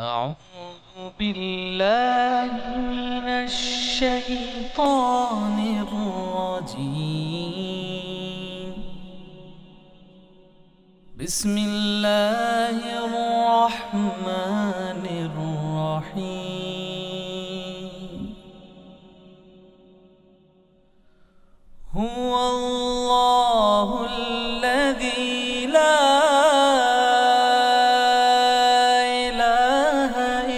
أعوذ بالله من الشيطان الرجيم. بسم الله الرحمن الرحيم. هو الله الذي لا إله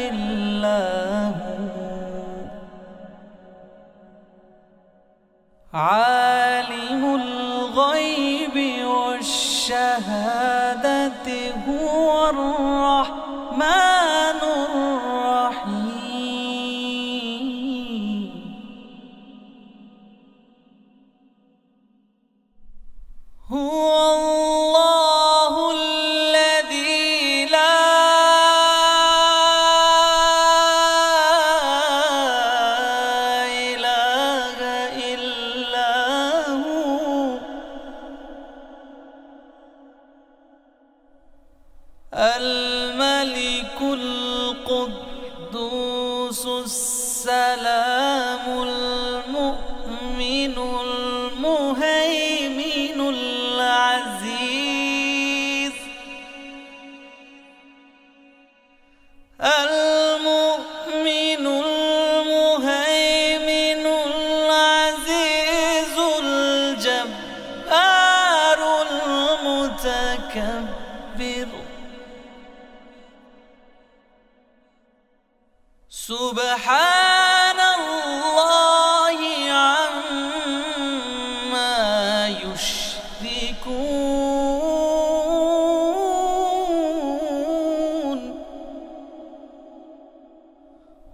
إلا هو عالم الغيب والشهادة هو الرحمن الرحيم. هو الله الذي لا إله إلا هو الملك القدوس السلام المؤمن المهيمن العزيز المؤمن المهيمن العزيز الجبار المتكبر. سبحان الله عما يشركون.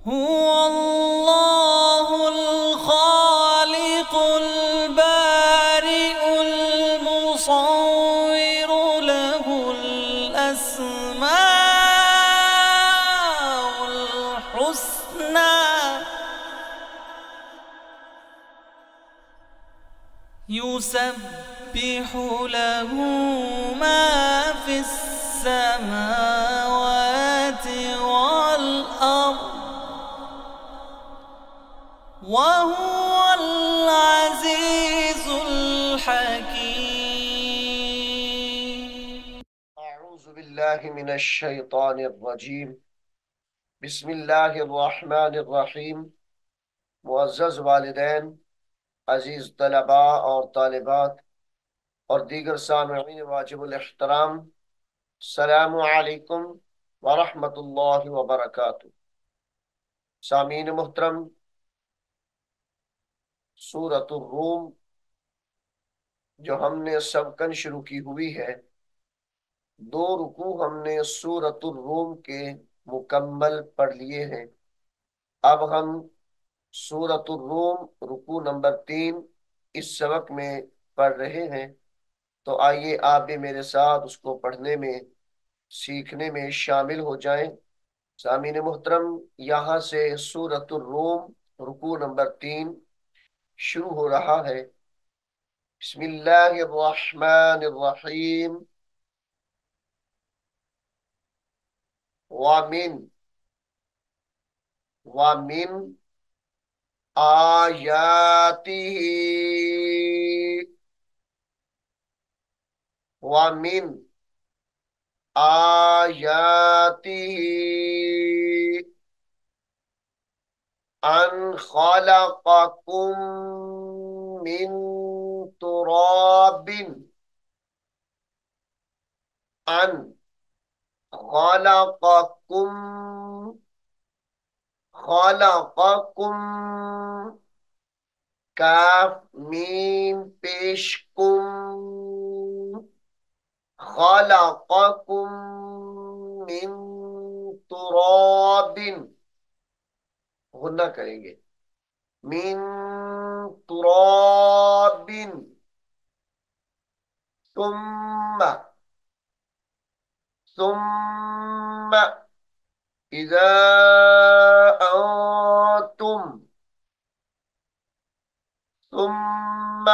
هو الله الخالق البارئ المصور له الأسماء الحسنى يسبح له ما في السماوات والأرض وهو العزيز الحكيم. أعوذ بالله من الشیطان الرجیم. بسم اللہ الرحمن الرحیم. معزز والدین، عزیز طلباء اور طالبات اور دیگر سامعین واجب الاحترام، السلام علیکم ورحمۃ اللہ وبرکاتہ. سامعین محترم، سورۃ الروم جو ہم نے سبقاً شروع کی ہوئی ہے، 2 رکوع ہم نے سورۃ الروم کے مکمل پڑھ لیے ہیں. اب ہم سورۃ الروم رکوع نمبر 3 اس سبق میں پڑھ رہے ہیں، تو آئیے آپ بھی میرے ساتھ اس کو پڑھنے میں، سیکھنے میں شامل ہو جائیں. سامعین محترم، یہاں سے سورۃ الروم رکوع نمبر 3 شروع ہو رہا ہے. بسم اللہ الرحمن الرحیم. وَمِنْ آیاتہ وَمِنْ آیاتہ أَنْ خَلَقَكُم مِّن تُرَابٍ أَنْ خَلَقَكُم کاف میم پیش کم، خَلَقَكُم مِّن تُرَابٍ، غنہ کریں گے، من تراب، ثم إذا أنتم ثم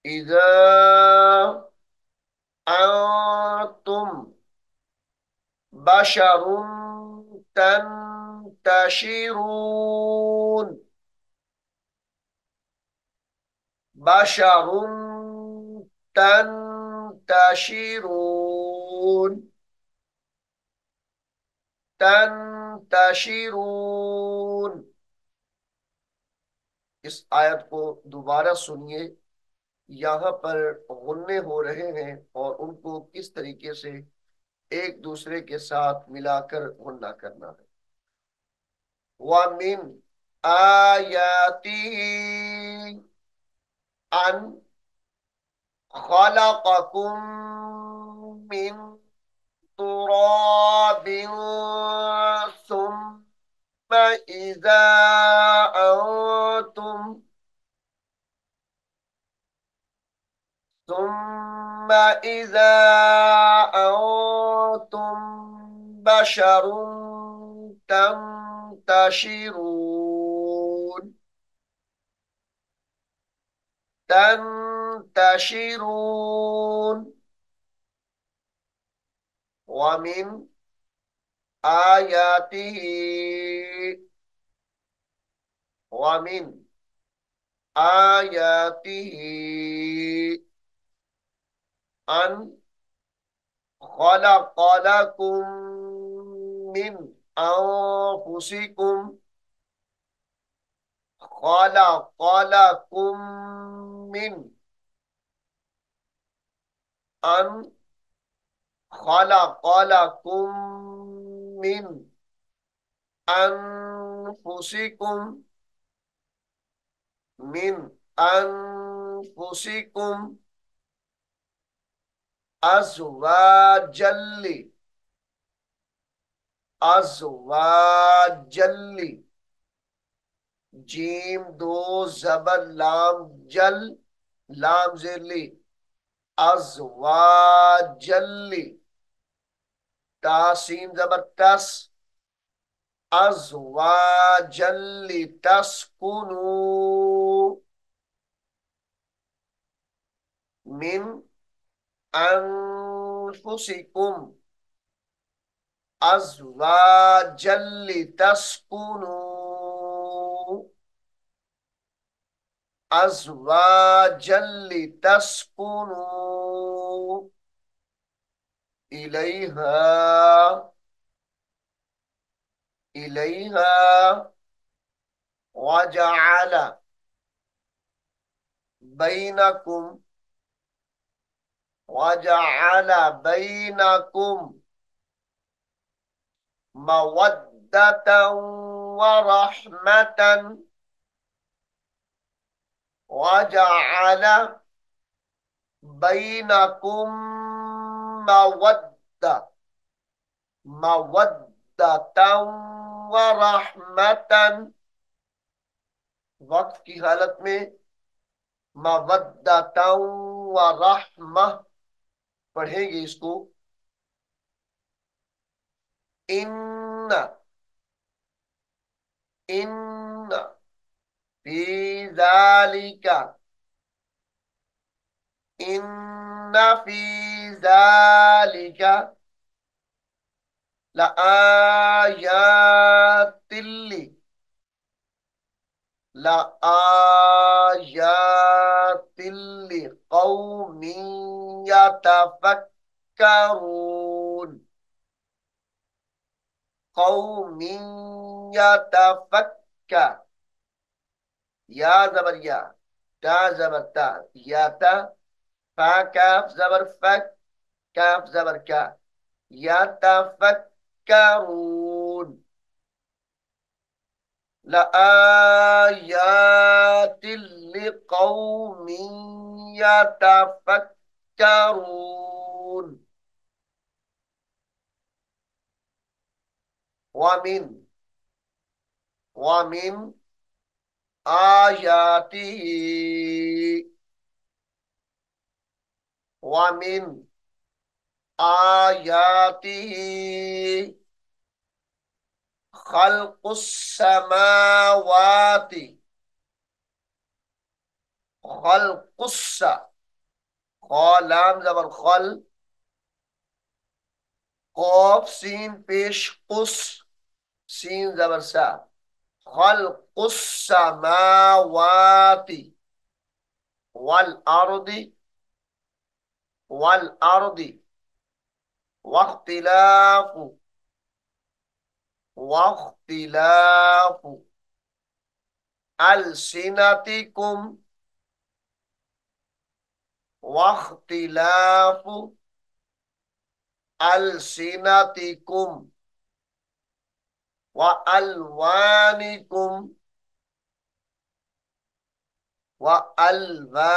إذا أنتم بشر تنتشرون بشر تنتشرون تنتشرون۔ اس آیت کو دوبارہ سنیے، یہاں پر غنّے ہو رہے ہیں اور ان کو کس طریقے سے ایک دوسرے کے ساتھ ملا کر غنّہ کرنا ہے۔ وَمِنْ آيَاتِهِ أَنْ خَلَقَكُم مِّن تُرَابٍ ثُمَّ إِذَا أَنتُمْ ثم إذا أنتم بشر تنتشرون تنتشرون۔ ومن آياته ومن آياته أن خلق لكم من أنفسكم خلق لكم من أن خلق لكم من أنفسكم من أنفسكم أزواجا أزواجا جیم دو زبر لام جل لام زیر لی ازواجا تا سین زبر تس ازواجا تسکنوا من أنفسكم أزواجا لتسكنوا أزواجا لتسكنوا إليها وجعل بينكم مودة ورحمة وجعل بينكم مودة ورحمة، وقت کی حالت میں مودة ورحمة پڑھیں گے اس کو۔ ان فی ذالک ان فی ذالک لآیات لقوم يتفکرون قوم يتفکر یا زبر یا تا زبر تا یا تا فا کاف زبر فک کاف زبر کا يتفکرون لآیات لقوم يتفکرون۔ ومن آیاته ومن آیاته خلق السماوات خلق لام زبر خل قاف سین پیش قص سین زبر سا، خلق السماوات والارض والارض واختلاف واختلاف ألسنتكم واختلاف ألسنتكم وألوانكم وألوانكم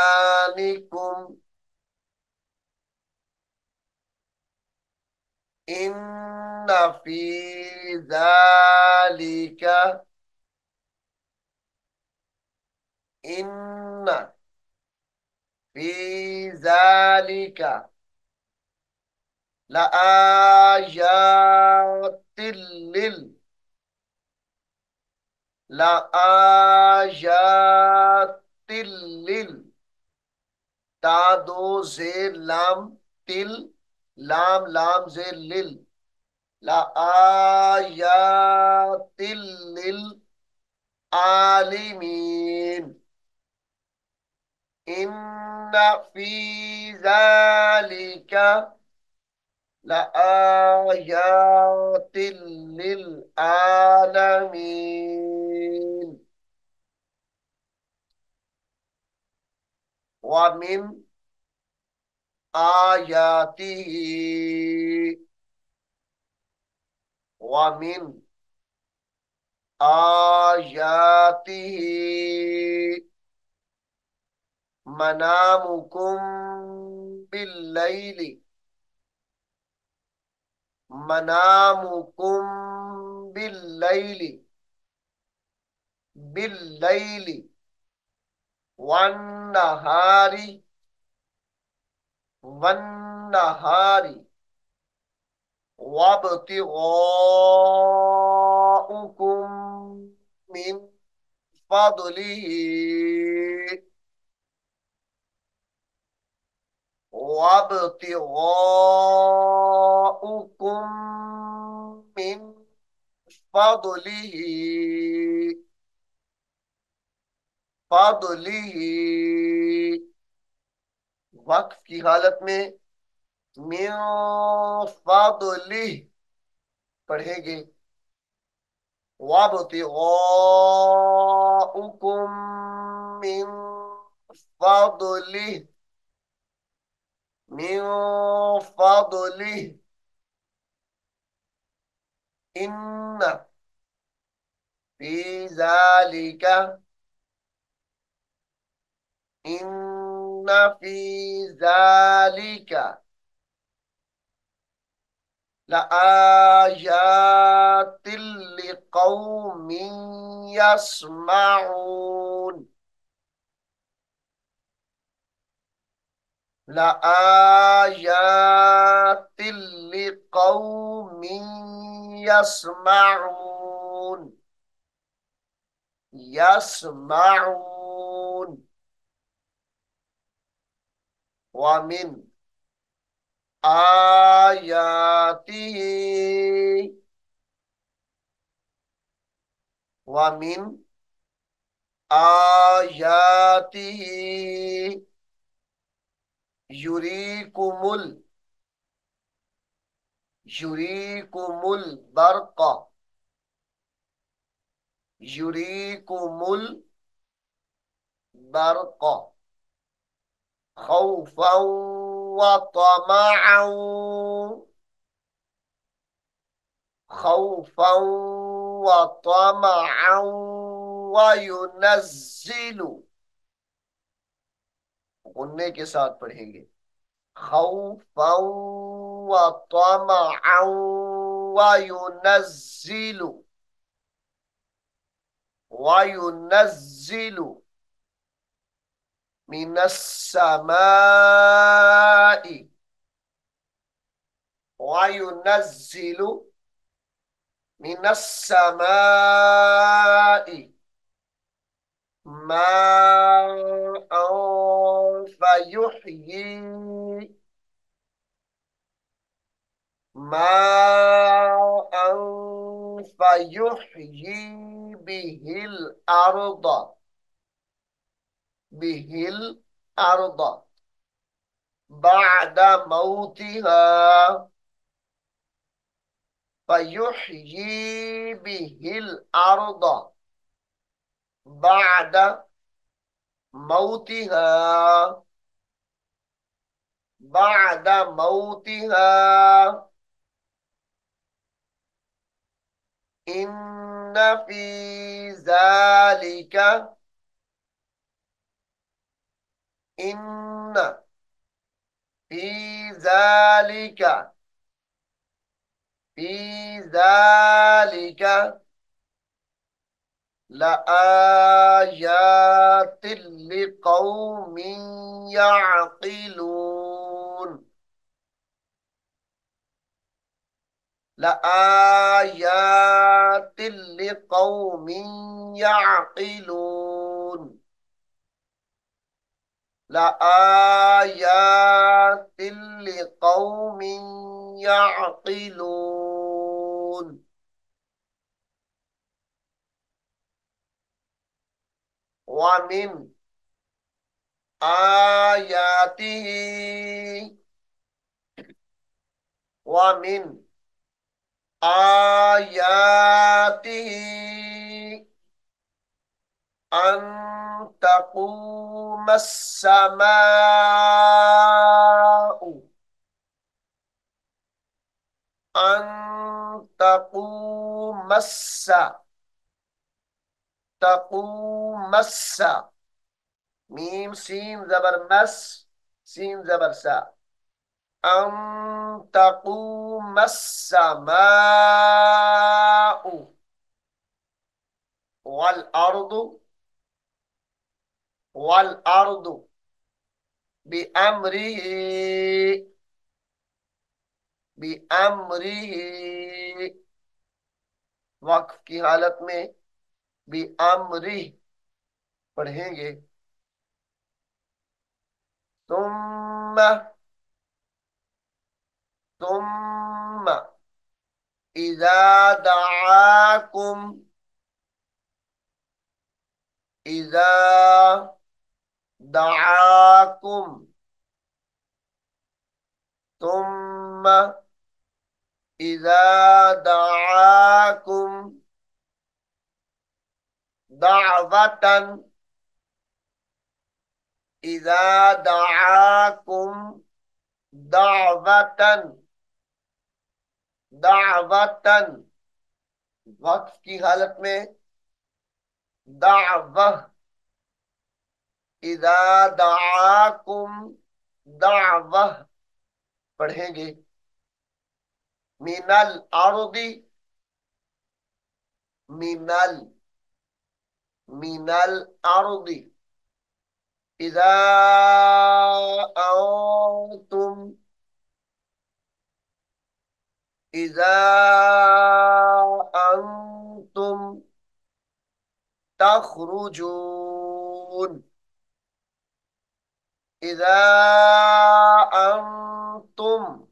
إن في ذلك إن في ذلك لآيات لآيات تا دو زیر لام تل لام لام زیر لل لآیات للعالمین إن في ذلك لآيات للعالمين ومن آياته ومن آياته منامكم بالليل منامكم بالليل بالليل والنهار والنهار وابتغاؤكم من فضله وابتغاؤكم من فضله فضله وقف کی حالت میں من فضله پڑھیں گے وابتغاؤكم من فضله من فضله إن في ذلك إن في ذلك لآيات لقوم يسمعون لآيات لقوم يسمعون يسمعون ومن آياته ومن آياته يريكم البرق يريكم البرق خوفا وطمعا خوفا وطمعا وينزل غننے کے ساتھ پڑھیں گے خوفا وطمعا وينزل وينزل من السماء وينزل من السماء ماء فيحيي ماء فیحیی بہ الارض، بہ الارض بعد موتها، فیحیی بہ الارض بعد موتها، بعد موتها ان فی ذلک، ان فی ذلک، فی ذلک لآیات لقوم یعقلون، لآیات لقوم یعقلون، لآیات لقوم یعقلون. ومن آیاته، ومن آیاته أن تقوم السماء، أن تقوم تقوم میم سین زبر مس، سین زبر سا، أن تقوم السماء والأرض، والأرض بأمره، بأمره وقف کی حالت میں بأمره پڑھیں گے. ثم، ثم إذا دعاكم، إذا دعاكم، ثم إذا دعاكم دعوة، إذا دعاكم دعوة، دعوة وقف کی حالت میں دعوة، اذا دعاکم دعوة پڑھیں گے. من الارض، من الارض اذا انتم، اذا انتم تخرجون، اذا انتم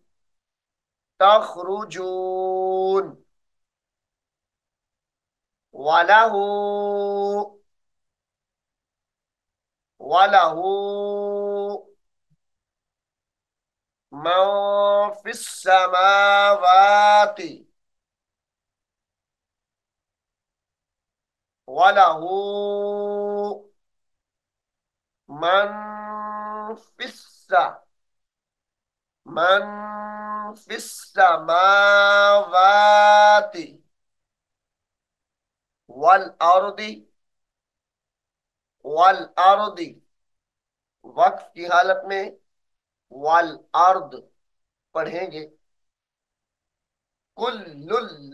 تخرجون. وله، وله من في السماوات، وله من في من في السماوات والارض، والارض وقف کی حالت میں والارض پڑھیں گے. کل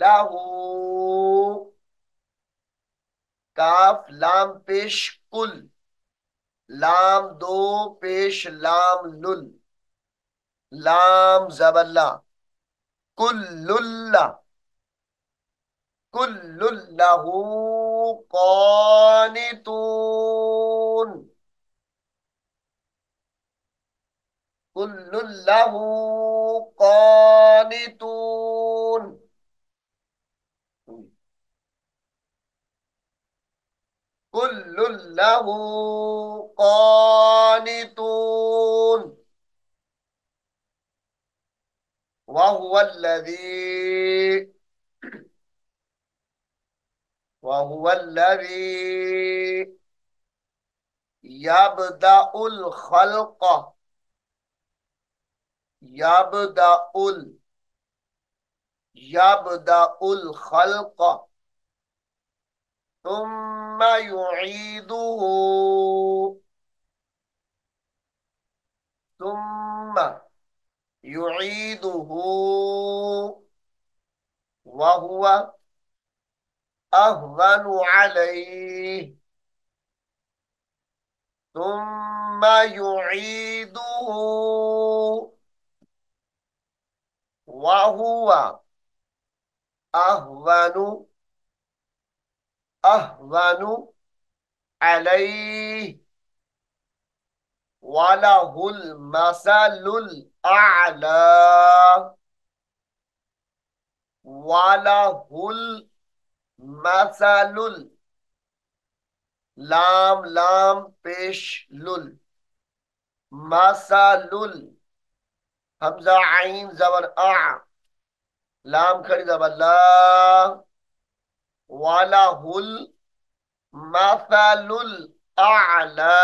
لہ، کاف لام پیش کل، لام دو پیش لام لل، لام زبر لا، کل لہ، کل لہ قانتون، کل لہ قانتون. كل له قانتون وهو الذي يبدأ الخلق يبدأ الخلق ثم يعيده وهو أهون عليه ثم يعيده وهو أهون عليه وله المثل الأعلى لام پیش لل مثل حمزہ عین زبر لام کھڑی زبر لا وَلَهُ الْمَثَلُ الْأَعْلَى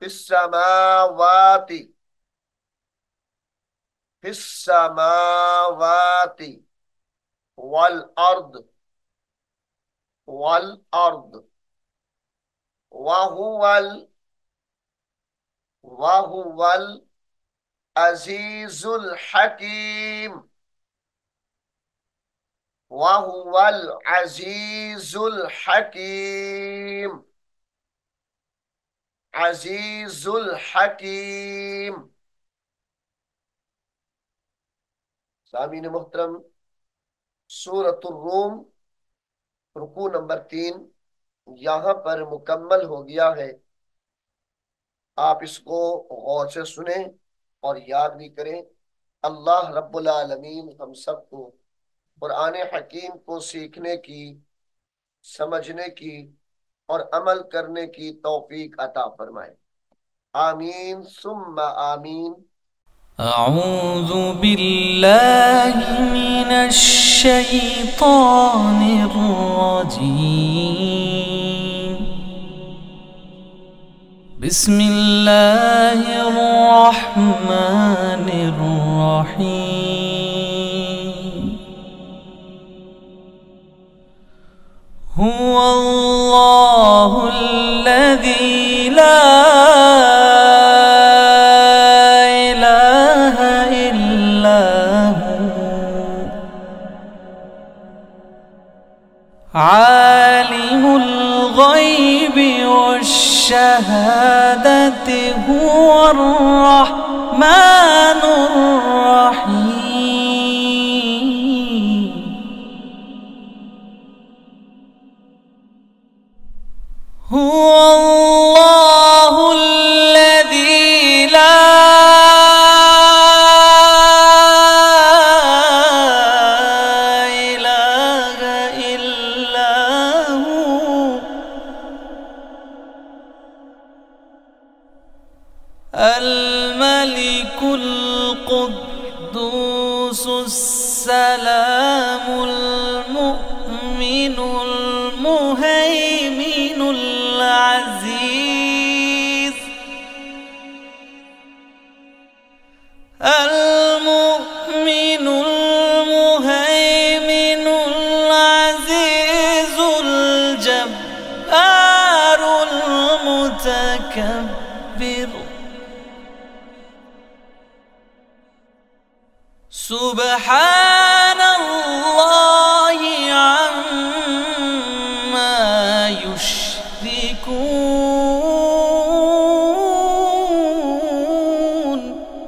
فِي السَّمَاوَاتِ وَالْأَرْضِ وَهُوَ العزيز الحكيم عزيز الحكيم سامعین محترم، سورۃ الروم رکوع نمبر 3 یہاں پر مکمل ہو گیا ہے۔ آپ اس کو غور سے سنیں اور یاد بھی کریں۔ اللہ رب العالمین ہم سب کو قرآن حکیم کو سیکھنے کی، سمجھنے کی اور عمل کرنے کی توفیق عطا فرمائے۔ آمین ثم آمین۔ اعوذ باللہ من الشیطان الرجیم، بسم اللہ الرحمن الرحیم۔ هو اللہ الذی لا الہ الا هو عالم الغیب والشہادة هو الرحمن الرحیم۔ هو اللہ الذی لا الہ الا هو الملك القدوس السلام المؤمن المهيمن العزيز المؤمن المهيمن العزيز الجبار المتكبر سبحان